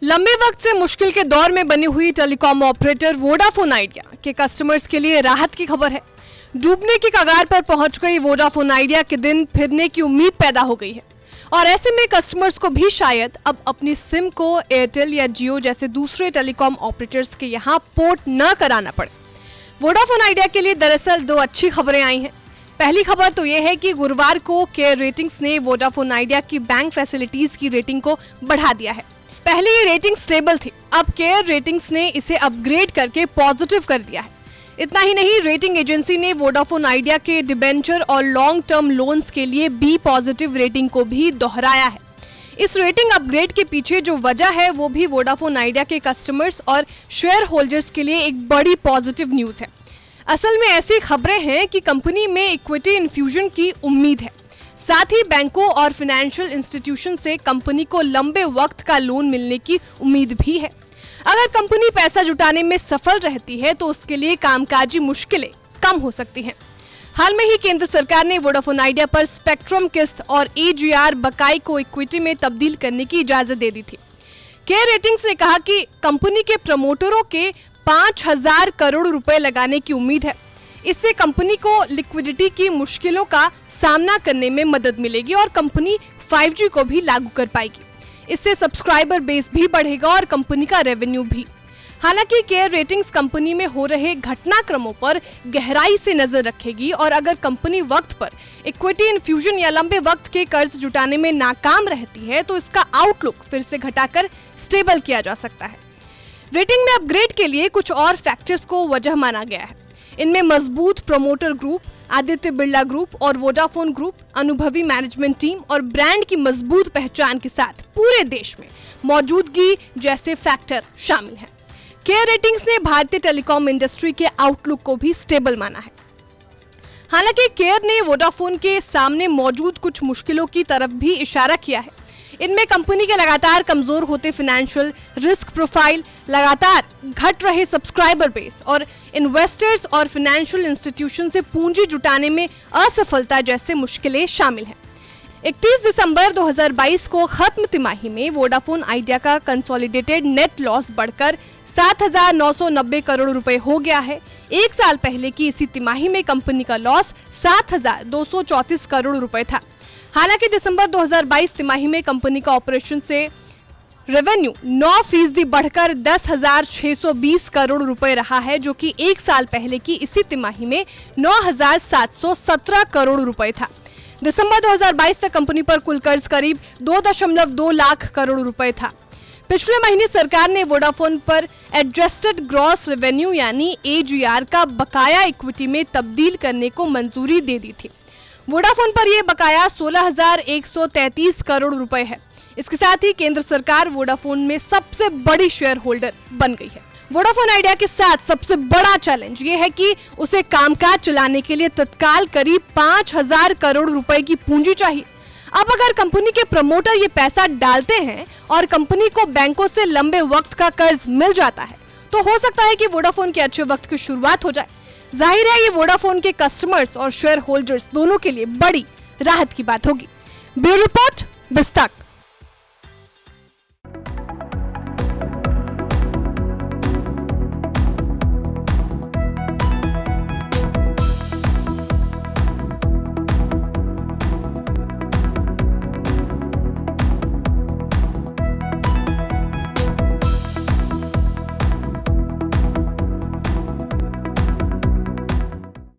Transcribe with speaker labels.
Speaker 1: लंबे वक्त से मुश्किल के दौर में बनी हुई टेलीकॉम ऑपरेटर वोडाफोन आइडिया के कस्टमर्स के लिए राहत की खबर है। डूबने की कगार पर पहुंच गई वोडाफोन आइडिया के दिन फिरने की उम्मीद पैदा हो गई है और ऐसे में कस्टमर्स को भी शायद अब अपनी सिम को एयरटेल या जियो जैसे दूसरे टेलीकॉम ऑपरेटर्स के यहाँ पोर्ट न कराना पड़े। वोडाफोन आइडिया के लिए दरअसल दो अच्छी खबरें आई हैं। पहली खबर तो यह है कि गुरुवार को केयर रेटिंग्स ने वोडाफोन आइडिया की बैंक फैसिलिटीज की रेटिंग को बढ़ा दिया है। पहले ये रेटिंग स्टेबल थी, अब केयर रेटिंग्स ने इसे अपग्रेड करके पॉजिटिव कर दिया है। इतना ही नहीं, रेटिंग एजेंसी ने वोडाफोन आइडिया के डिबेंचर और लॉन्ग टर्म लोन्स के लिए बी पॉजिटिव रेटिंग को भी दोहराया है। इस रेटिंग अपग्रेड के पीछे जो वजह है वो भी वोडाफोन आइडिया के कस्टमर्स और शेयर होल्डर्स के लिए एक बड़ी पॉजिटिव न्यूज है। असल में ऐसी खबरें हैं कि कंपनी में इक्विटी इन्फ्यूजन की उम्मीद है। साथ ही बैंकों और फाइनेंशियल इंस्टीट्यूशन से कंपनी को लंबे वक्त का लोन मिलने की उम्मीद भी है। अगर कंपनी पैसा जुटाने में सफल रहती है तो उसके लिए कामकाजी मुश्किलें कम हो सकती हैं। हाल में ही केंद्र सरकार ने वोडाफोन आइडिया पर स्पेक्ट्रम किस्त और एजीआर बकाई को इक्विटी में तब्दील करने की इजाजत दे दी थी। केयर रेटिंग्स ने कहा कि कंपनी के प्रमोटरों के 5,000 करोड़ रुपए लगाने की उम्मीद है। इससे कंपनी को लिक्विडिटी की मुश्किलों का सामना करने में मदद मिलेगी और कंपनी 5G को भी लागू कर पाएगी। इससे सब्सक्राइबर बेस भी बढ़ेगा और कंपनी का रेवेन्यू भी। हालांकि केयर रेटिंग्स कंपनी में हो रहे घटनाक्रमों पर गहराई से नजर रखेगी और अगर कंपनी वक्त पर इक्विटी इन्फ्यूजन या लंबे वक्त के कर्ज जुटाने में नाकाम रहती है तो इसका आउटलुक फिर से घटाकर स्टेबल किया जा सकता है। रेटिंग में अपग्रेड के लिए कुछ और फैक्टर्स को वजह माना गया है। इनमें मजबूत promoter group, Aditya Birla group और वोडाफोन ग्रुप, अनुभवी मैनेजमेंट टीम और ब्रांड की मजबूत पहचान के साथ पूरे देश में मौजूदगी जैसे फैक्टर शामिल हैं। केयर रेटिंग्स ने भारतीय टेलीकॉम इंडस्ट्री के आउटलुक को भी स्टेबल माना है। हालांकि केयर ने वोडाफोन के सामने मौजूद कुछ मुश्किलों की तरफ भी इशारा किया है। इनमें कंपनी के लगातार कमजोर होते फाइनेंशियल रिस्क प्रोफाइल, लगातार घट रहे सब्सक्राइबर बेस और इन्वेस्टर्स और फाइनेंशियल इंस्टीट्यूशन से पूंजी जुटाने में असफलता जैसे मुश्किलें शामिल हैं। 31 दिसंबर 2022 को खत्म तिमाही में वोडाफोन आइडिया का कंसोलिडेटेड नेट लॉस बढ़कर 7,990 करोड़ रुपए हो गया है। एक साल पहले की इसी तिमाही में कंपनी का लॉस 7,234 करोड़ रुपए था। हालांकि दिसंबर 2022 तिमाही में कंपनी का ऑपरेशन से रेवेन्यू 9% बढ़कर 10,620 करोड़ रुपए रहा है, जो कि एक साल पहले की इसी तिमाही में 9,717 करोड़ रुपए था। दिसंबर 2022 तक कंपनी पर कुल कर्ज करीब 2.2 लाख करोड़ रुपए था। पिछले महीने सरकार ने वोडाफोन पर एडजस्टेड ग्रॉस रेवेन्यू यानी एजीआर का बकाया इक्विटी में तब्दील करने को मंजूरी दे दी थी। वोडाफोन पर यह बकाया 16,133 करोड़ रुपए है। इसके साथ ही केंद्र सरकार वोडाफोन में सबसे बड़ी शेयर होल्डर बन गई है। वोडाफोन आइडिया के साथ सबसे बड़ा चैलेंज ये है कि उसे कामकाज चलाने के लिए तत्काल करीब 5,000 करोड़ रुपए की पूंजी चाहिए। अब अगर कंपनी के प्रमोटर ये पैसा डालते हैं और कंपनी को बैंकों से लंबे वक्त का कर्ज मिल जाता है तो हो सकता है कि वोडाफोन के अच्छे वक्त की शुरुआत हो जाए। जाहिर है ये वोडाफोन के कस्टमर्स और शेयर होल्डर्स दोनों के लिए बड़ी राहत की बात होगी। Bureau report, बिस्तक।